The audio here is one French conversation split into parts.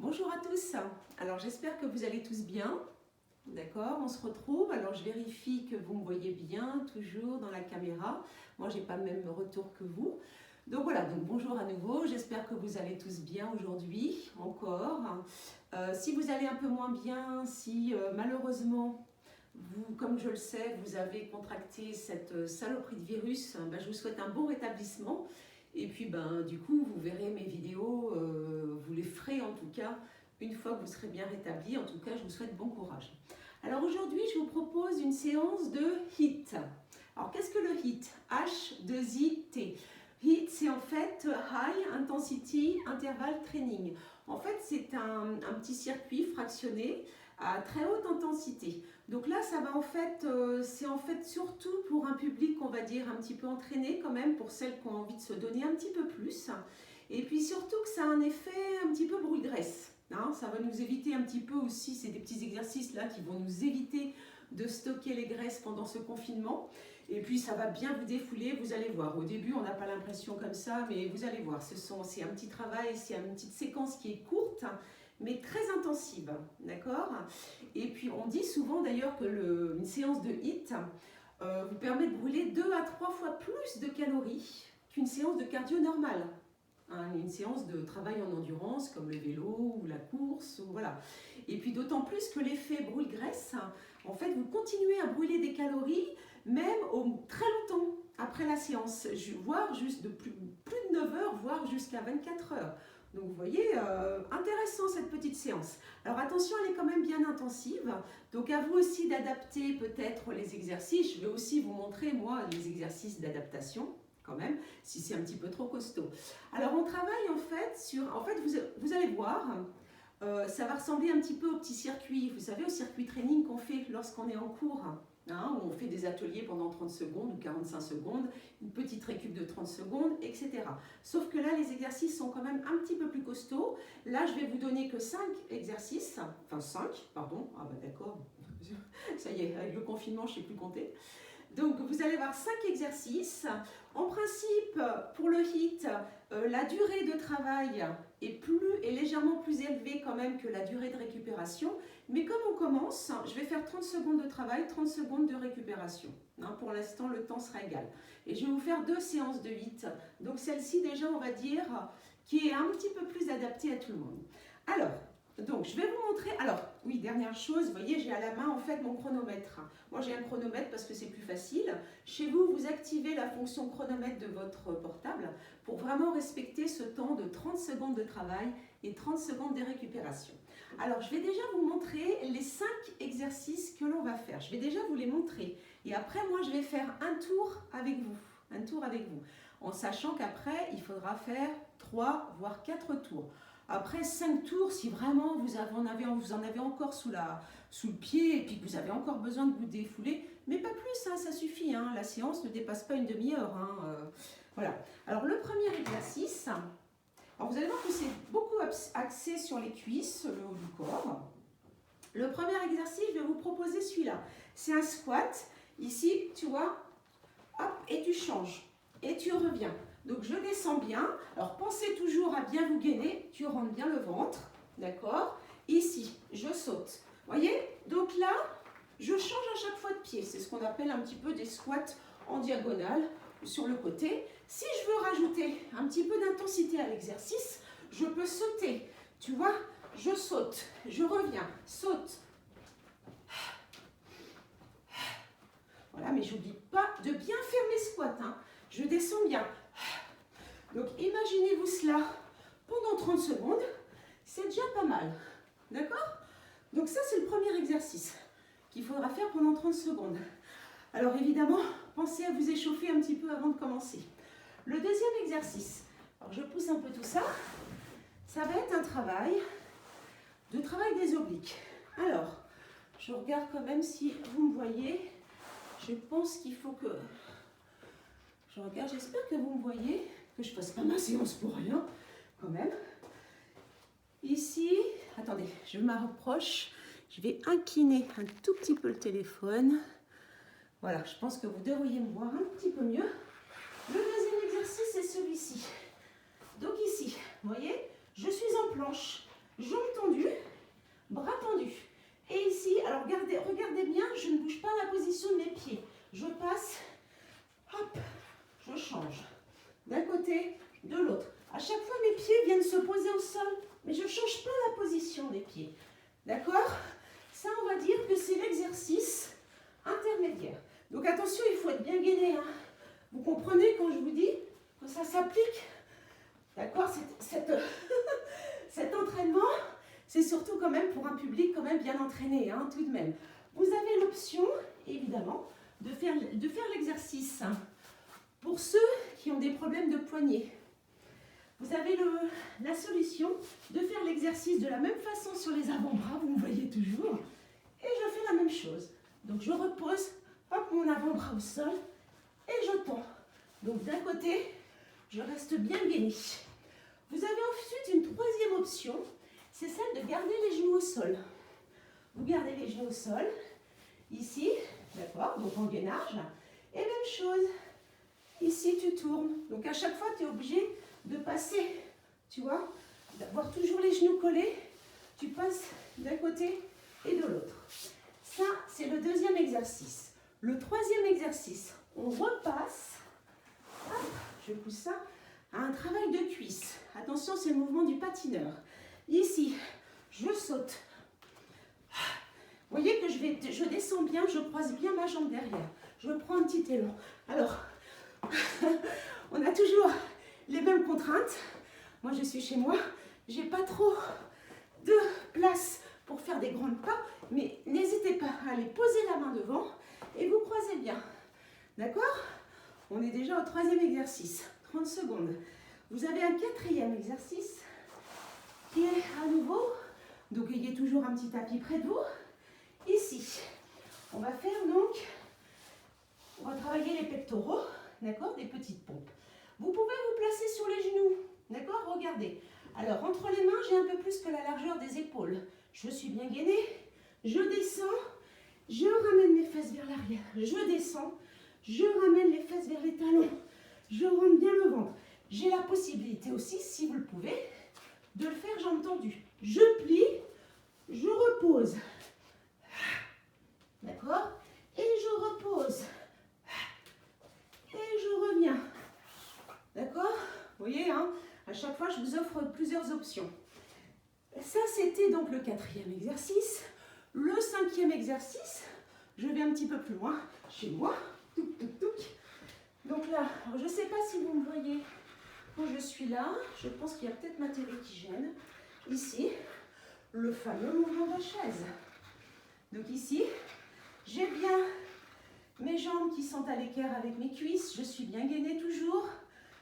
Bonjour à tous, alors j'espère que vous allez tous bien, d'accord, on se retrouve, alors je vérifie que vous me voyez bien, toujours dans la caméra, moi j'ai pas le même retour que vous, donc voilà, donc bonjour à nouveau, j'espère que vous allez tous bien aujourd'hui, encore, si vous allez un peu moins bien, si malheureusement, vous, comme je le sais, vous avez contracté cette saloperie de virus, ben, je vous souhaite un bon rétablissement. Et puis ben, du coup, vous verrez mes vidéos, vous les ferez en tout cas une fois que vous serez bien rétabli. En tout cas, je vous souhaite bon courage. Alors aujourd'hui, je vous propose une séance de HIIT. Alors qu'est-ce que le HIIT? H-2-I-T. HIIT, c'est en fait High Intensity Interval Training. En fait, c'est un petit circuit fractionné à très haute intensité. Donc là, ça va en fait, c'est en fait surtout pour un public, on va dire, un petit peu entraîné quand même, pour celles qui ont envie de se donner un petit peu plus. Et puis surtout que ça a un effet un petit peu brûle-graisse. Hein, ça va nous éviter un petit peu aussi, c'est des petits exercices là qui vont nous éviter de stocker les graisses pendant ce confinement. Et puis ça va bien vous défouler, vous allez voir. Au début, on n'a pas l'impression comme ça, mais vous allez voir, c'est un petit travail, c'est une petite séquence qui est courte, mais très intensive, d'accord? Et puis on dit souvent d'ailleurs que une séance de HIIT vous permet de brûler 2 à 3 fois plus de calories qu'une séance de cardio normale. Hein, une séance de travail en endurance comme le vélo ou la course, ou voilà. Et puis d'autant plus que l'effet brûle-graisse, en fait vous continuez à brûler des calories même très longtemps après la séance, voire juste de plus de 9 heures, voire jusqu'à 24 heures. Donc vous voyez, intéressant cette petite séance. Alors attention, elle est quand même bien intensive. Donc à vous aussi d'adapter peut-être les exercices. Je vais aussi vous montrer, moi, les exercices d'adaptation, quand même, si c'est un petit peu trop costaud. Alors on travaille en fait sur... En fait, vous allez voir, ça va ressembler un petit peu au petit circuit. Vous savez, au circuit training qu'on fait lorsqu'on est en cours. Hein, où on fait des ateliers pendant 30 secondes ou 45 secondes, une petite récup de 30 secondes, etc. Sauf que là, les exercices sont quand même un petit peu plus costauds. Là, je vais vous donner que 5 exercices, enfin 5, pardon, ah bah d'accord, ça y est, avec le confinement, je ne sais plus compter. Donc, vous allez avoir 5 exercices. En principe, pour le HIIT, la durée de travail est légèrement plus élevée quand même que la durée de récupération. Mais comme on commence, je vais faire 30 secondes de travail, 30 secondes de récupération. Hein, pour l'instant, le temps sera égal. Et je vais vous faire 2 séances de HIIT. Donc, celle-ci, déjà, on va dire, qui est un petit peu plus adaptée à tout le monde. Alors, donc, je vais vous montrer. Alors, oui, dernière chose, vous voyez, j'ai à la main en fait mon chronomètre. Moi, j'ai un chronomètre parce que c'est plus facile. Chez vous, vous activez la fonction chronomètre de votre portable pour vraiment respecter ce temps de 30 secondes de travail et 30 secondes de récupération. Alors, je vais déjà vous montrer les 5 exercices que l'on va faire. Je vais déjà vous les montrer. Et après, moi, je vais faire un tour avec vous. Un tour avec vous. En sachant qu'après, il faudra faire 3 voire 4 tours. Après 5 tours, si vraiment vous en avez encore sous le pied et puis que vous avez encore besoin de vous défouler, mais pas plus, hein, ça suffit, hein, la séance ne dépasse pas une demi-heure. Hein, voilà. Alors le premier exercice, alors vous allez voir que c'est beaucoup axé sur les cuisses, le haut du corps. Le premier exercice, je vais vous proposer celui-là. C'est un squat. Ici, tu vois, hop, et tu changes. Et tu reviens. Donc je descends bien. Alors pensez toujours à bien vous gainer. Tu rentres bien le ventre. D'accord? Ici, je saute. Voyez? Donc là, je change à chaque fois de pied. C'est ce qu'on appelle un petit peu des squats en diagonale sur le côté. Si je veux rajouter un petit peu d'intensité à l'exercice, je peux sauter. Tu vois? Je saute. Je reviens. Saute. Voilà, mais je n'oublie pas de bien faire mes squats. Hein. Je descends bien. Donc, imaginez-vous cela pendant 30 secondes. C'est déjà pas mal. D'accord? Donc, ça, c'est le premier exercice qu'il faudra faire pendant 30 secondes. Alors, évidemment, pensez à vous échauffer un petit peu avant de commencer. Le deuxième exercice, alors je pousse un peu tout ça. Ça va être un travail des obliques. Alors, je regarde quand même si vous me voyez. Je pense qu'il faut que... Je regarde, j'espère que vous me voyez, que je ne fasse pas ma séance pour rien, quand même. Ici, attendez, je m'approche, je vais incliner un tout petit peu le téléphone. Voilà, je pense que vous devriez me voir un petit peu mieux. Le deuxième exercice est celui-ci. Donc ici, vous voyez, je suis en planche, jambes je ne bouge pas la position de mes pieds. Je passe, hop, je change d'un côté, de l'autre. À chaque fois, mes pieds viennent se poser au sol, mais je ne change pas la position des pieds. D'accord? Ça, on va dire que c'est l'exercice intermédiaire. Donc attention, il faut être bien gainé. Hein. Vous comprenez quand je vous dis que ça s'applique? D'accord? Cet entraînement, c'est surtout quand même pour un public quand même bien entraîné, hein, tout de même. Vous avez l'option, évidemment, de faire l'exercice. Pour ceux qui ont des problèmes de poignet, vous avez la solution de faire l'exercice de la même façon sur les avant-bras, vous me voyez toujours, et je fais la même chose. Donc je repose, hop, mon avant-bras au sol, et je tends. Donc d'un côté, je reste bien gainé. Vous avez ensuite une troisième option, c'est celle de garder les genoux au sol. Vous gardez les genoux au sol, ici, d'accord, donc en gainage, et même chose. Ici, tu tournes. Donc, à chaque fois, tu es obligé de passer, tu vois, d'avoir toujours les genoux collés. Tu passes d'un côté et de l'autre. Ça, c'est le deuxième exercice. Le troisième exercice, on repasse, hop, je pousse ça, à un travail de cuisse. Attention, c'est le mouvement du patineur. Ici, je saute. Vous voyez que je descends bien, je croise bien ma jambe derrière. Je prends un petit élan. Alors, on a toujours les mêmes contraintes. Moi, je suis chez moi. J'ai pas trop de place pour faire des grands pas, mais n'hésitez pas à aller poser la main devant et vous croisez bien. D'accord? On est déjà au troisième exercice. 30 secondes. Vous avez un quatrième exercice qui est à nouveau, donc ayez toujours un petit tapis près de vous. Ici, on va faire donc, on va travailler les pectoraux. D'accord? Des petites pompes. Vous pouvez vous placer sur les genoux. D'accord? Regardez. Alors, entre les mains, j'ai un peu plus que la largeur des épaules. Je suis bien gainée. Je descends. Je ramène mes fesses vers l'arrière. Je descends. Je ramène les fesses vers les talons. Je rentre bien le ventre. J'ai la possibilité aussi, si vous le pouvez, de le faire jambes tendues. Je plie. Je repose. D'accord? Et je repose. Et je reviens. D'accord? Vous voyez, hein? À chaque fois, je vous offre plusieurs options. Ça, c'était donc le quatrième exercice. Le cinquième exercice, je vais un petit peu plus loin, chez moi. Touc, touc, touc. Donc là, je ne sais pas si vous me voyez quand je suis là. Je pense qu'il y a peut-être ma télé qui gêne. Ici, le fameux mouvement de chaise. Donc ici, j'ai bien mes jambes qui sont à l'équerre avec mes cuisses, je suis bien gainée toujours.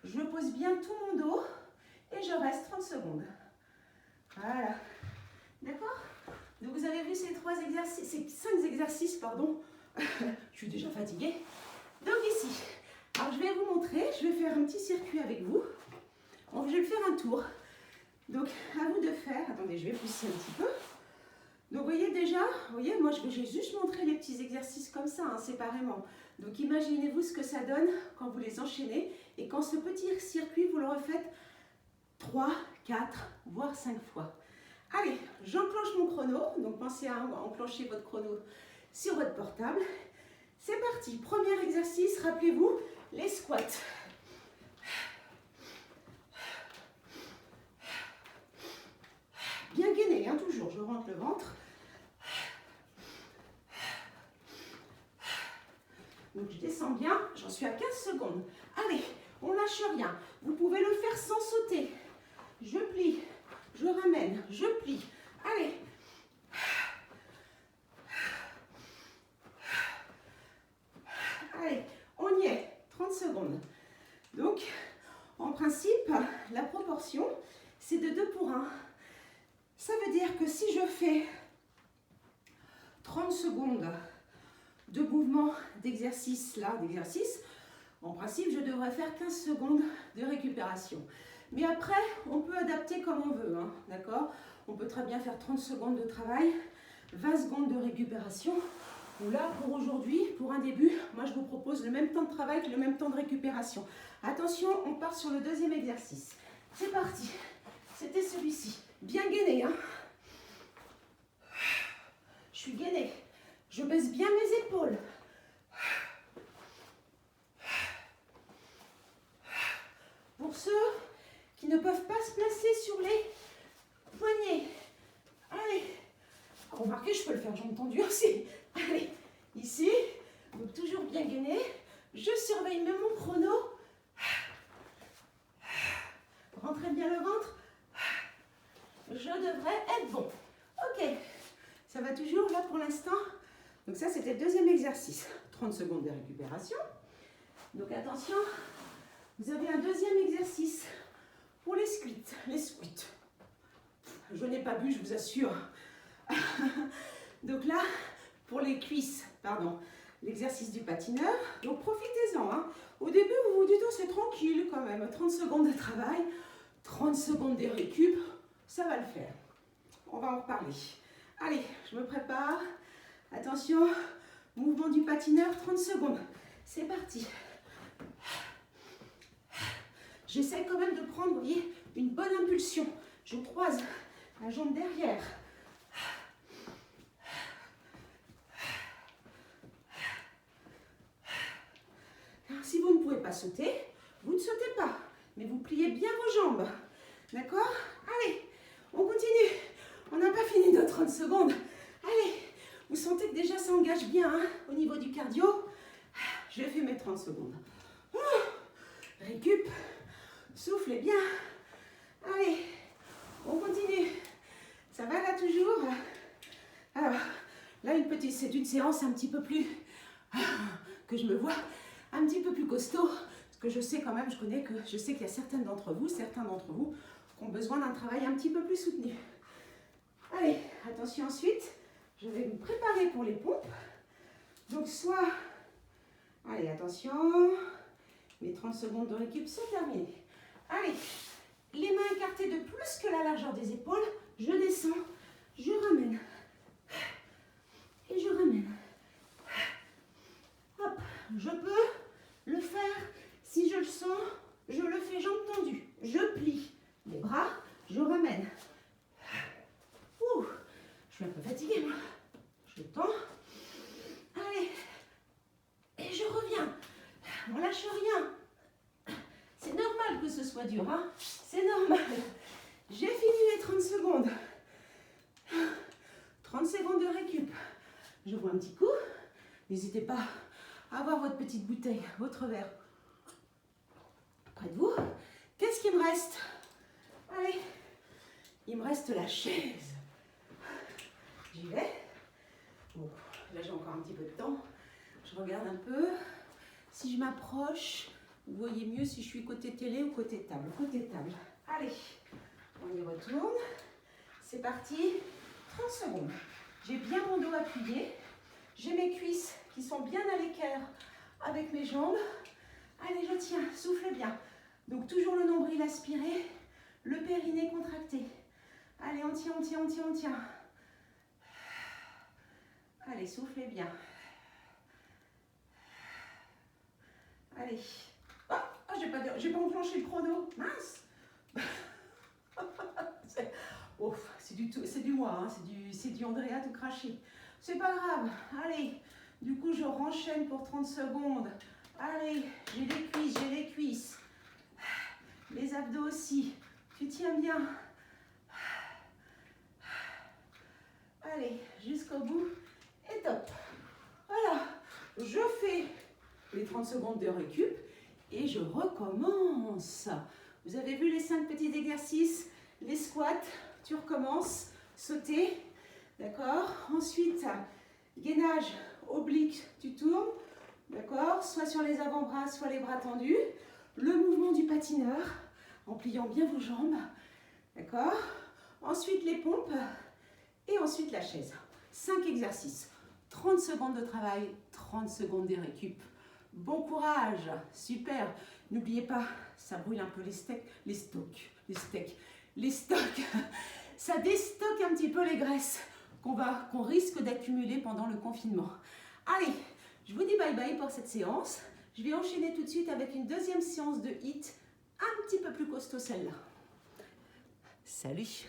Je pose bien tout mon dos et je reste 30 secondes. Voilà. D'accord? Donc vous avez vu ces 5 exercices, pardon. Je suis déjà fatiguée. Donc ici, alors je vais vous montrer, je vais faire un petit circuit avec vous. Je vais faire un tour. Donc à vous de faire, attendez, je vais pousser un petit peu. Donc vous voyez déjà, moi j'ai juste montré les petits exercices comme ça, hein, séparément. Donc imaginez-vous ce que ça donne quand vous les enchaînez et quand ce petit circuit, vous le refaites 3, 4, voire 5 fois. Allez, j'enclenche mon chrono, donc pensez à enclencher votre chrono sur votre portable. C'est parti, premier exercice, rappelez-vous, les squats. Bien gainé, hein, toujours, je rentre le ventre. Donc je descends bien, j'en suis à 15 secondes. Allez, on lâche rien. Vous pouvez le faire sans sauter. Je plie, je ramène, je plie. Allez. Allez, on y est. 30 secondes. Donc, en principe, la proportion, c'est de 2 pour 1. Ça veut dire que si je fais 30 secondes de mouvement d'exercice, en principe, je devrais faire 15 secondes de récupération. Mais après, on peut adapter comme on veut, hein, d'accord? On peut très bien faire 30 secondes de travail, 20 secondes de récupération. Ou là, pour aujourd'hui, pour un début, moi je vous propose le même temps de travail que le même temps de récupération. Attention, on part sur le deuxième exercice. C'est parti. C'était celui-ci. Bien gainé, hein? Je suis gainée. Je baisse bien mes épaules. Pour ceux qui ne peuvent pas se placer sur les poignets. Allez. Remarquez, je peux le faire jambes tendues aussi. Allez, ici. Donc toujours bien gainé. Je surveille même mon chrono. Rentrez bien le ventre. Je devrais être bon. Ok. Ça va toujours là pour l'instant. Donc ça, c'était le deuxième exercice. 30 secondes de récupération. Donc attention, vous avez un deuxième exercice pour les squats. Les squats. Je n'ai pas bu, je vous assure. Donc là, pour les cuisses, pardon, l'exercice du patineur. Donc profitez-en. Hein. Au début, vous vous dites, oh, c'est tranquille quand même. 30 secondes de travail, 30 secondes de récup, ça va le faire. On va en reparler. Allez, je me prépare. Attention, mouvement du patineur, 30 secondes. C'est parti. J'essaie quand même de prendre, vous voyez, une bonne impulsion. Je croise la jambe derrière. Alors, si vous ne pouvez pas sauter, vous ne sautez pas. Mais vous pliez bien vos jambes. D'accord? Allez, on continue. On n'a pas fini nos 30 secondes. Allez, vous sentez que déjà ça engage bien hein, au niveau du cardio. Je fais mes 30 secondes. Récup. Soufflez bien. Allez, on continue. Ça va là toujours? Alors, là c'est une séance un petit peu plus, que je me vois, un petit peu plus costaud. Parce que je sais quand même, je sais qu'il y a certains d'entre vous qui ont besoin d'un travail un petit peu plus soutenu. Allez, attention ensuite, je vais me préparer pour les pompes. Donc soit, allez attention, mes 30 secondes de récup sont terminées. Allez, les mains écartées de plus que la largeur des épaules, je descends, je ramène. Et je ramène. Hop, je peux le faire, si je le sens, je le fais jambes tendues. Je plie les bras, je ramène. Ouh, je suis un peu fatiguée moi. Je tends. Allez. Et je reviens. On lâche rien. C'est normal que ce soit dur, hein. C'est normal. J'ai fini les 30 secondes. 30 secondes de récup. Je bois un petit coup. N'hésitez pas à avoir votre petite bouteille, votre verre près de vous. Qu'est-ce qu'il me reste? Allez, il me reste la chaise. J'y vais. Bon, là j'ai encore un petit peu de temps. Je regarde un peu. Si je m'approche, vous voyez mieux si je suis côté télé ou côté table. Côté table. Allez, on y retourne. C'est parti. 30 secondes. J'ai bien mon dos appuyé. J'ai mes cuisses qui sont bien à l'équerre avec mes jambes. Allez, je tiens. Soufflez bien. Donc toujours le nombril aspiré, le périnée contracté. Allez, on tient, on tient, on tient, on tient. Allez, soufflez bien. Allez. Ah, j'ai pas enclenché le chrono. Mince. C'est du moi, hein, c'est du Andrea tout craché. C'est pas grave. Allez. Du coup, je renchaîne pour 30 secondes. Allez, j'ai les cuisses. Les abdos aussi. Tu tiens bien. Allez, jusqu'au bout. Et top. Voilà. Je fais les 30 secondes de récup et je recommence. Vous avez vu les 5 petits exercices. Les squats, tu recommences. Sauter. D'accord. Ensuite, gainage oblique, tu tournes. D'accord. Soit sur les avant-bras, soit les bras tendus. Le mouvement du patineur en pliant bien vos jambes. D'accord. Ensuite, les pompes. Et ensuite, la chaise. 5 exercices. 30 secondes de travail, 30 secondes de récup. Bon courage. Super. N'oubliez pas, ça brûle un peu les stocks. Ça déstocke un petit peu les graisses qu'on risque d'accumuler pendant le confinement. Allez, je vous dis bye bye pour cette séance. Je vais enchaîner tout de suite avec une deuxième séance de HIIT, un petit peu plus costaud celle-là. Salut!